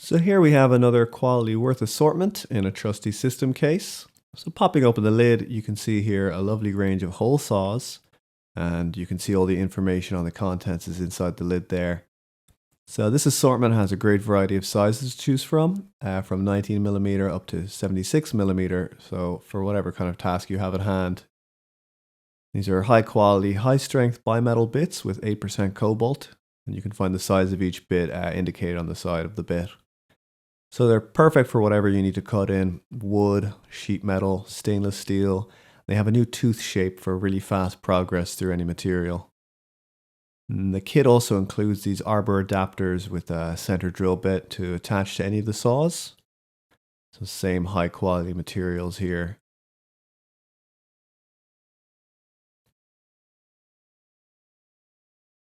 So here we have another quality Würth assortment in a trusty system case. So popping open the lid, you can see here a lovely range of hole saws, and you can see all the information on the contents is inside the lid there. So this assortment has a great variety of sizes to choose from 19mm up to 76mm, so for whatever kind of task you have at hand. These are high quality, high strength bimetal bits with 8% cobalt, and you can find the size of each bit indicated on the side of the bit. So they're perfect for whatever you need to cut in: wood, sheet metal, stainless steel. They have a new tooth shape for really fast progress through any material. And the kit also includes these arbor adapters with a center drill bit to attach to any of the saws. So same high quality materials here.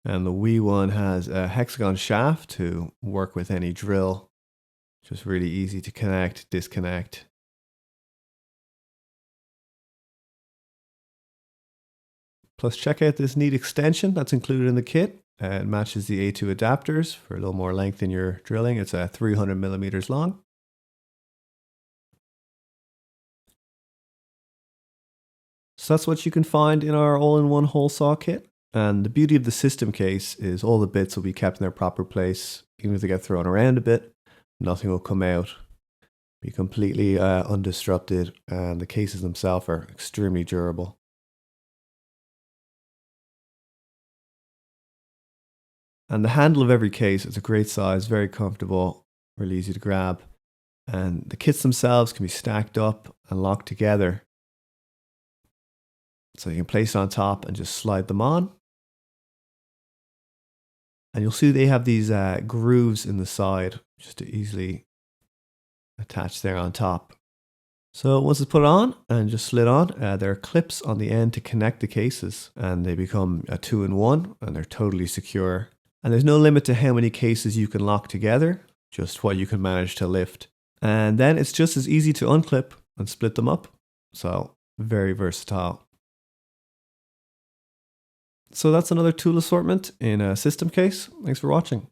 And the wee one has a hexagon shaft to work with any drill. Just really easy to connect, disconnect. Plus check out this neat extension that's included in the kit. It matches the A2 adapters for a little more length in your drilling. It's 300mm long. So that's what you can find in our all-in-one hole saw kit. And the beauty of the system case is all the bits will be kept in their proper place. Even if they get thrown around a bit, nothing will come out. Be completely undisrupted, and the cases themselves are extremely durable. And the handle of every case is a great size, very comfortable, really easy to grab. And the kits themselves can be stacked up and locked together. So you can place it on top and just slide them on. And you'll see they have these grooves in the side just to easily attach there on top. So once it's put on and just slid on, there are clips on the end to connect the cases, and they become a 2-in-1, and they're totally secure. And there's no limit to how many cases you can lock together, just what you can manage to lift. And then it's just as easy to unclip and split them up. So very versatile. So that's another tool assortment in a system case. Thanks for watching.